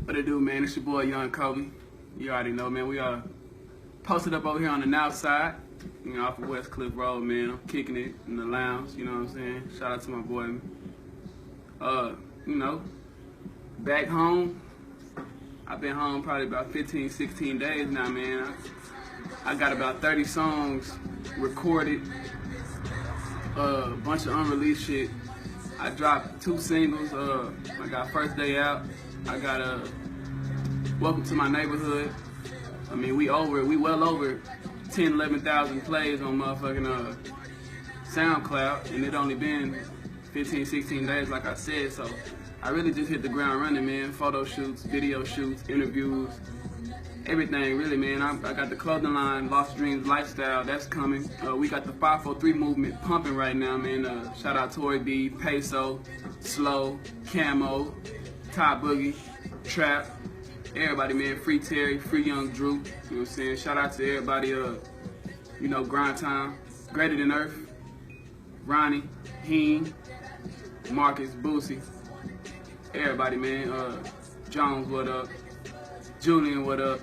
What it do, man? It's your boy, Young Coby. You already know, man. We posted up over here on the north side, off of West Cliff Road, man. I'm kicking it in the lounge, you know what I'm saying? Shout out to my boy. You know, back home. I've been home probably about 15, 16 days now, man. I got about 30 songs recorded, a bunch of unreleased shit. I dropped 2 singles. I got First Day Out. I got Welcome to My Neighborhood. I mean, we well over 10, 11,000 plays on motherfucking SoundCloud, and it only been 15, 16 days, like I said. So I really just hit the ground running, man. Photo shoots, video shoots, interviews, everything, really, man. I got the clothing line, Lost Dreams Lifestyle, that's coming. We got the 543 movement pumping right now, man. Shout out Coby, Peso, Slow, Camo, Top Boogie, Trap, everybody, man. Free Terry, Free Young Drew, you know what I'm saying? Shout out to everybody, you know, Grind Time, Greater Than Earth, Ronnie, Heen, Marcus, Boosie, everybody, man. Jones, what up? Julian, what up?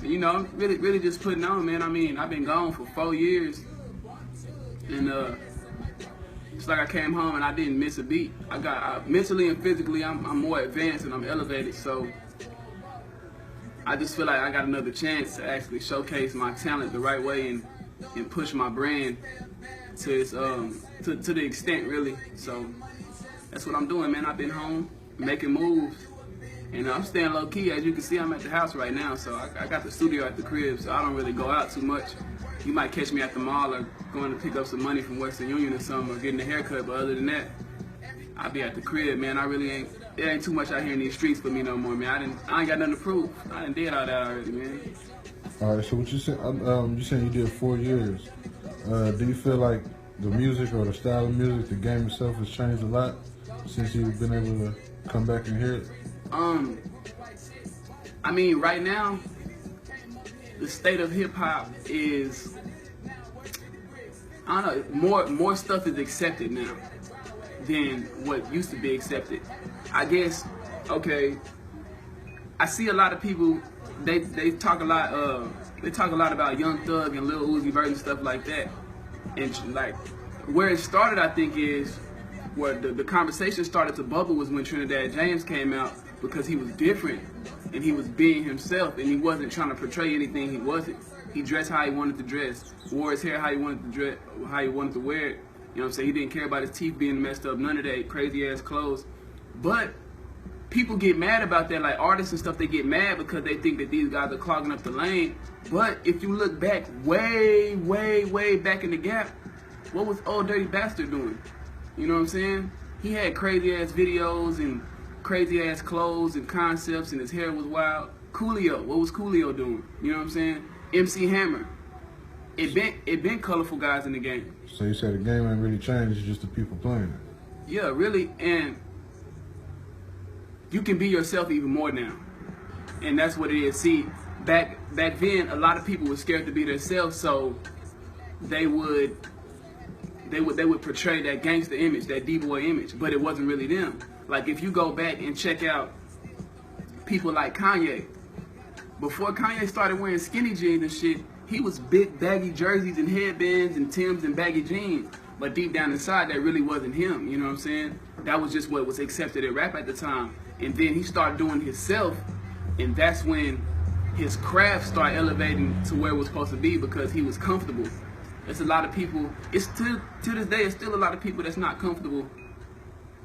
You know, really just putting on, man. I mean, I've been gone for 4 years, and it's like I came home and I didn't miss a beat. Mentally and physically, I'm more advanced and I'm elevated, so I just feel like I got another chance to actually showcase my talent the right way and push my brand to its to the extent, really. So that's what I'm doing, man. I've been home making moves. And I'm staying low key. As you can see, I'm at the house right now, so I got the studio at the crib, so I don't really go out too much. You might catch me at the mall or going to pick up some money from Western Union or something, or getting a haircut, but other than that, I'll be at the crib, man. There ain't too much out here in these streets for me no more, man. I ain't got nothing to prove. I done did all that already, man. All right, so what you said, you saying you did 4 years. Do you feel like the music or the style of music, the game itself has changed a lot since you've been able to come back and hear it? I mean, right now, the state of hip hop is, I don't know, more stuff is accepted now than what used to be accepted. I guess, okay, I see a lot of people, they talk a lot about Young Thug and Lil Uzi Vert and stuff like that. And like, where it started, I think, is where the conversation started to bubble was when Trinidad James came out, because he was different and he was being himself and he wasn't trying to portray anything he wasn't. He dressed how he wanted to dress, wore his hair how he wanted to dress, how he wanted to wear it. You know what I'm saying? He didn't care about his teeth being messed up, none of that crazy ass clothes. But people get mad about that, like artists and stuff, they get mad because they think that these guys are clogging up the lane. But if you look back way back in the gap, what was Old Dirty Bastard doing? You know what I'm saying? He had crazy ass videos and crazy ass clothes and concepts, and his hair was wild. Coolio, what was Coolio doing? You know what I'm saying? MC Hammer. It been colorful guys in the game. So you said the game ain't really changed, it's just the people playing it. Yeah, really, and you can be yourself even more now. And that's what it is. See, back then, a lot of people were scared to be themselves, so they would portray that gangster image, that D-boy image, but it wasn't really them. Like, if you go back and check out people like Kanye, before Kanye started wearing skinny jeans and shit, he was big baggy jerseys and headbands and Timbs and baggy jeans. But deep down inside, that really wasn't him, you know what I'm saying? That was just what was accepted in rap at the time. And then he started doing himself, and that's when his craft started elevating to where it was supposed to be, because he was comfortable. There's a lot of people, it's to this day, it's still a lot of people that's not comfortable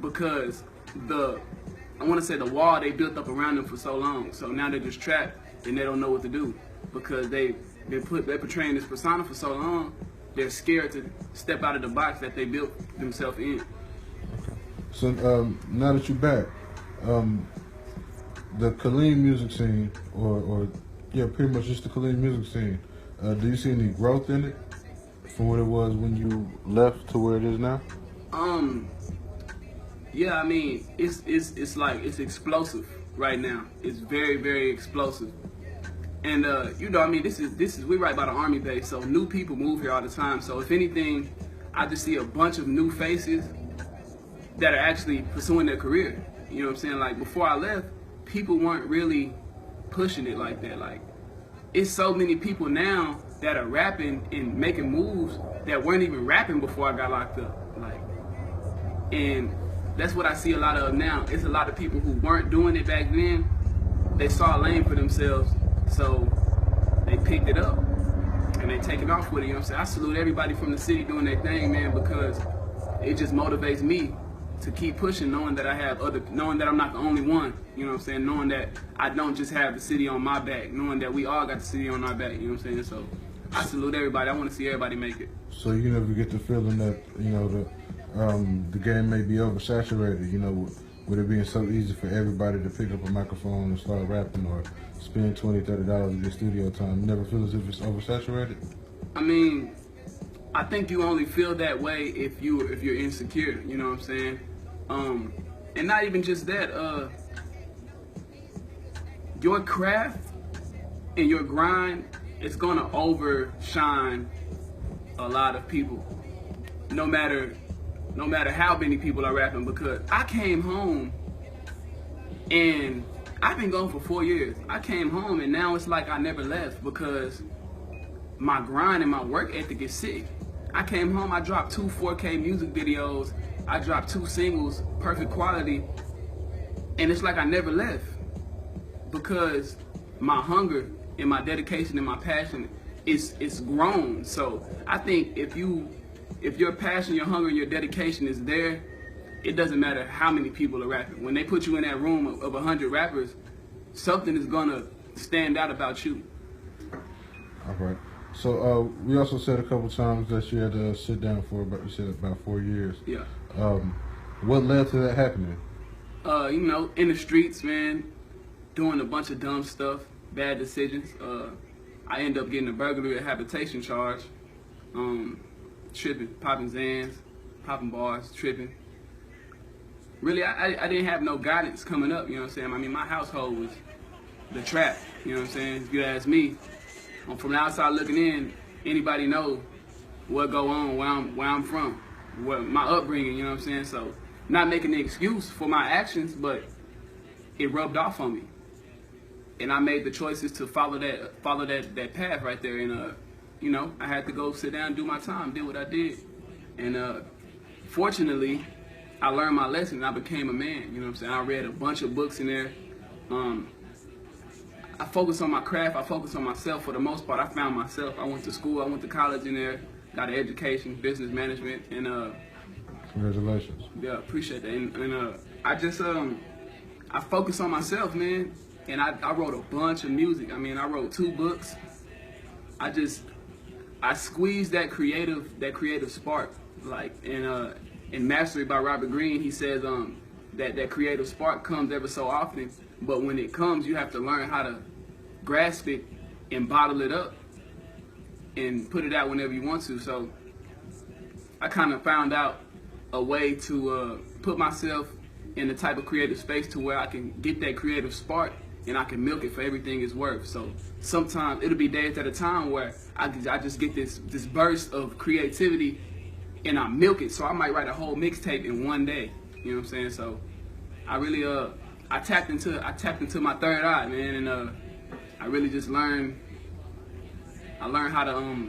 because I want to say the wall they built up around them for so long. So now they're just trapped and they don't know what to do because they're portraying this persona for so long. They're scared to step out of the box that they built themselves in. So now that you're back, the Killeen music scene, or yeah, pretty much just the Killeen music scene, do you see any growth in it from what it was when you left to where it is now? Yeah, I mean, it's like, it's explosive right now. It's very explosive. And you know, I mean, this is we right by the Army base, so new people move here all the time. So if anything, I just see a bunch of new faces that are actually pursuing their career. You know what I'm saying? Like, before I left, people weren't really pushing it like that. Like, it's so many people now that are rapping and making moves that weren't even rapping before I got locked up. Like, and that's what I see a lot of now. It's a lot of people who weren't doing it back then. They saw a lane for themselves, so they picked it up and they take it off with it. You know what I'm saying? I salute everybody from the city doing their thing, man, because it just motivates me to keep pushing, knowing that knowing that I'm not the only one. You know what I'm saying? Knowing that I don't just have the city on my back, knowing that we all got the city on our back. You know what I'm saying? So I salute everybody. I want to see everybody make it. So you never get the feeling that, you know, the game may be oversaturated, you know, with it being so easy for everybody to pick up a microphone and start rapping or spend $20, $30 of your studio time. You never feel as if it's oversaturated? I mean, I think you only feel that way if you're insecure, you know what I'm saying? And not even just that, your craft and your grind is gonna overshine a lot of people, no matter how many people are rapping. Because I came home and I've been gone for 4 years. I came home and now it's like I never left because my grind and my work ethic is sick. I came home, I dropped 2 4K music videos, I dropped 2 singles, perfect quality, and it's like I never left because my hunger and my dedication and my passion is grown. So I think if your passion, your hunger, and your dedication is there, it doesn't matter how many people are rapping. When they put you in that room of 100 rappers, something is gonna stand out about you. All right. So we also said a couple times that you had to sit down for about 4 years. Yeah. What led to that happening? You know, in the streets, man, doing a bunch of dumb stuff, bad decisions. I ended up getting a burglary and habitation charge. Tripping, popping Zans, popping bars, tripping. Really, I didn't have no guidance coming up, you know what I'm saying? I mean, my household was the trap, you know what I'm saying? If you ask me, from the outside looking in, anybody know what go on, where I'm from, what my upbringing, you know what I'm saying? So, not making an excuse for my actions, but it rubbed off on me. And I made the choices to follow that path right there. And you know, I had to go sit down, do my time, did what I did. And fortunately, I learned my lesson and I became a man, you know what I'm saying? I read a bunch of books in there. I focused on my craft, I focused on myself for the most part. I found myself. I went to school, I went to college in there, got an education, business management, and congratulations. Yeah, appreciate that. And I just I focused on myself, man. And I wrote a bunch of music. I mean, I wrote 2 books. I squeezed that creative spark. Like in Mastery by Robert Greene, he says that creative spark comes ever so often, but when it comes, you have to learn how to grasp it and bottle it up and put it out whenever you want to. So I kind of found out a way to put myself in the type of creative space to where I can get that creative spark and I can milk it for everything it's worth. So sometimes it'll be days at a time where I just get this burst of creativity and I milk it. So I might write a whole mixtape in one day. You know what I'm saying? So I really I tapped into my third eye, man, and I really just learned how to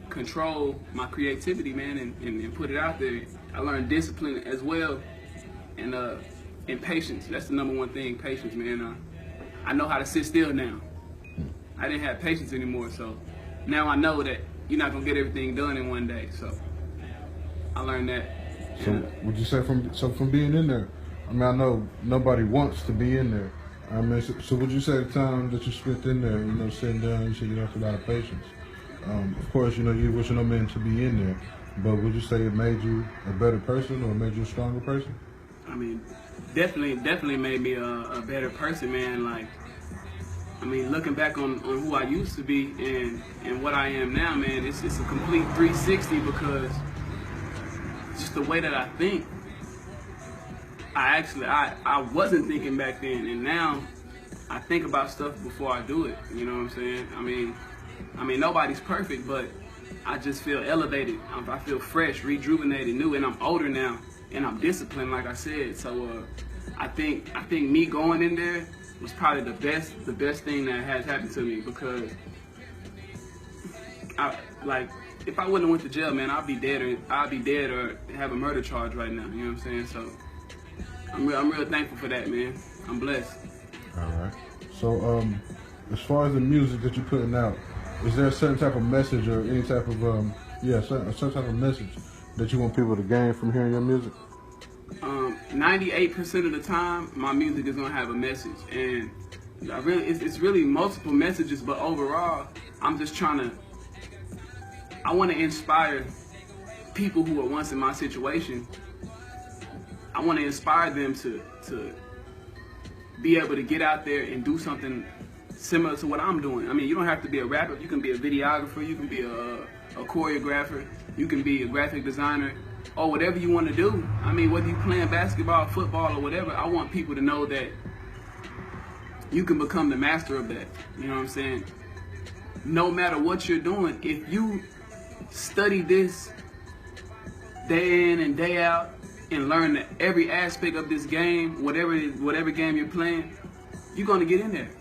control my creativity, man, and put it out there. I learned discipline as well, and patience. That's the number one thing, patience, man. I know how to sit still now. I didn't have patience anymore, so now I know that you're not gonna get everything done in one day. So I learned that. So would you say from being in there? I mean, I know nobody wants to be in there. I mean, so would you say the time that you spent in there, you know, sitting down, you said you have a lot of patience. Of course, you know, you wish no man to be in there, but would you say it made you a better person or made you a stronger person? I mean, definitely made me a better person, man. Like, I mean, looking back on who I used to be and what I am now, man, it's a complete 360 because just the way that I think. I wasn't thinking back then, and now I think about stuff before I do it. You know what I'm saying? I mean, nobody's perfect, but I just feel elevated. I feel fresh, rejuvenated, new, and I'm older now, and I'm disciplined, like I said. So I think me going in there was probably the best thing that has happened to me, because if I wouldn't have went to jail, man, I'd be dead or have a murder charge right now. You know what I'm saying? So I'm real thankful for that, man. I'm blessed. All right. So, as far as the music that you're putting out, is there a certain type of message or any type of a certain type of message that you want people to gain from hearing your music? 98% of the time, my music is gonna have a message, and it's really multiple messages. But overall, I'm just I want to inspire people who were once in my situation. I want to inspire them to be able to get out there and do something similar to what I'm doing. I mean, you don't have to be a rapper. You can be a videographer. You can be a choreographer. You can be a graphic designer, or whatever you want to do. I mean, whether you're playing basketball, football, or whatever, I want people to know that you can become the master of that. You know what I'm saying? No matter what you're doing, if you study this day in and day out and learn every aspect of this game, whatever game you're playing, you're gonna get in there.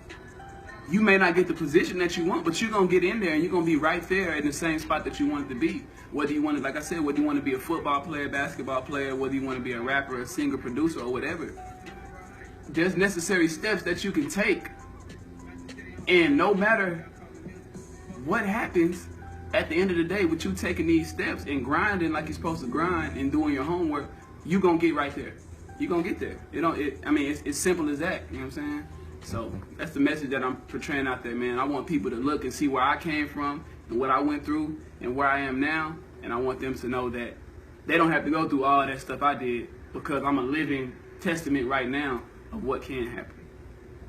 You may not get the position that you want, but you're gonna get in there and you're gonna be right there in the same spot that you wanted to be. Whether you want to, like I said, whether you want to be a football player, basketball player, whether you want to be a rapper, a singer, producer, or whatever. There's necessary steps that you can take, and no matter what happens, at the end of the day, with you taking these steps and grinding like you're supposed to grind and doing your homework, you're gonna get right there. You're gonna get there. It's simple as that. You know what I'm saying? So that's the message that I'm portraying out there, man. I want people to look and see where I came from and what I went through and where I am now, and I want them to know that they don't have to go through all that stuff I did, because I'm a living testament right now of what can happen.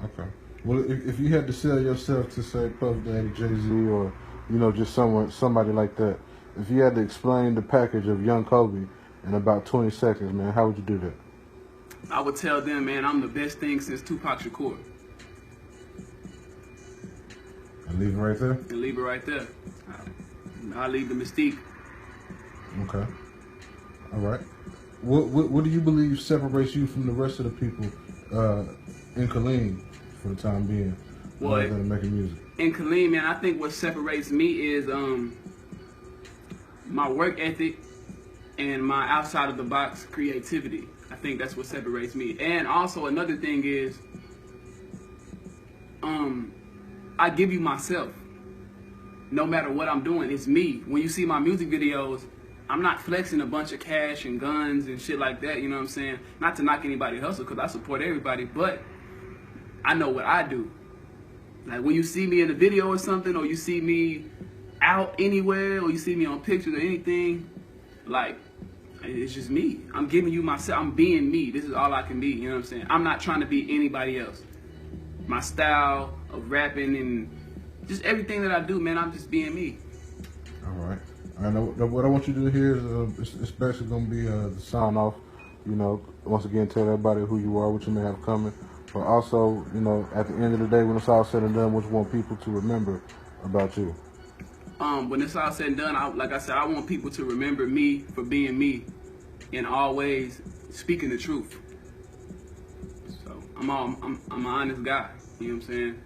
Okay. Well, if you had to sell yourself to, say, Puff Daddy, Jay-Z, or just somebody like that, if you had to explain the package of Young Coby in about 20 seconds, man, how would you do that? I would tell them, man, I'm the best thing since Tupac Shakur. And leave it right there? And leave it right there. I'll leave the mystique. Okay. All right. What do you believe separates you from the rest of the people in Killeen for the time being, other than making music? In Killeen, man, I think what separates me is my work ethic and my outside of the box creativity. I think that's what separates me. And also another thing is, I give you myself. No matter what I'm doing, it's me. When you see my music videos, I'm not flexing a bunch of cash and guns and shit like that, you know what I'm saying? Not to knock anybody's hustle, because I support everybody, but I know what I do. Like when you see me in a video or something, or you see me out anywhere, or you see me on pictures or anything, like, it's just me. I'm giving you myself. I'm being me. This is all I can be, you know what I'm saying? I'm not trying to be anybody else. My style of rapping and just everything that I do, man, I'm just being me. All right. What I want you to do here is it's basically going to be the sign off. Once again, tell everybody who you are, what you may have coming. But also, at the end of the day, when it's all said and done, what you want people to remember about you? When it's all said and done, like I said, I want people to remember me for being me and always speaking the truth. So I'm an honest guy, you know what I'm saying?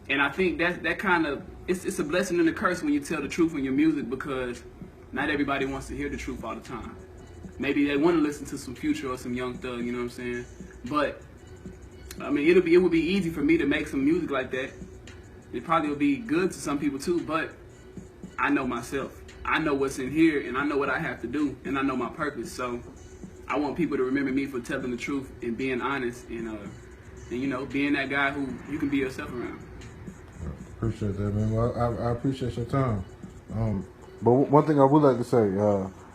And I think that kind of, it's a blessing and a curse when you tell the truth in your music, because not everybody wants to hear the truth all the time. Maybe they want to listen to some Future or some Young Thug, you know what I'm saying? But I mean, it would be easy for me to make some music like that. It probably would be good to some people too, but I know myself. I know what's in here, and I know what I have to do, and I know my purpose. So I want people to remember me for telling the truth and being honest, and being that guy who you can be yourself around. Appreciate that, man. Well, I appreciate your time. But one thing I would like to say,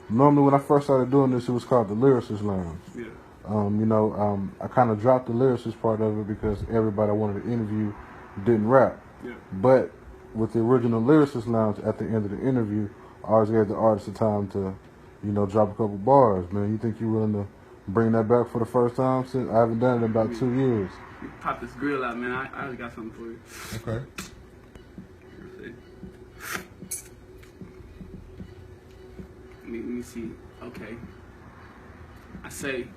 normally when I first started doing this, it was called the Lyricist Lounge. Yeah. I kind of dropped the lyricist part of it because everybody I wanted to interview didn't rap. Yeah. But with the original Lyricist Lounge, at the end of the interview, I always gave the artist the time to, drop a couple bars, man. You think you're willing to bring that back for the first time? Since I haven't done it in about 2 years. Pop this grill out, man. I already got something for you. Okay. Let me see. Okay. I say,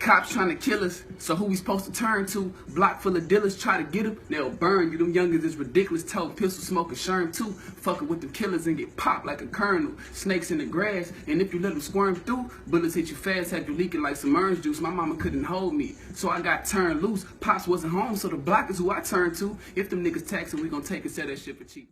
Cops trying to kill us, so who we supposed to turn to? Block full of dealers, try to get them, they'll burn you. Them youngins is ridiculous, toting pistol smoking sherm too. Fucking with them killers and get popped like a kernel. Snakes in the grass, and if you let them squirm through, bullets hit you fast, have you leaking like some orange juice. My mama couldn't hold me, so I got turned loose. Pops wasn't home, so the block is who I turned to. If them niggas taxing, we gon' take and sell that shit for cheap.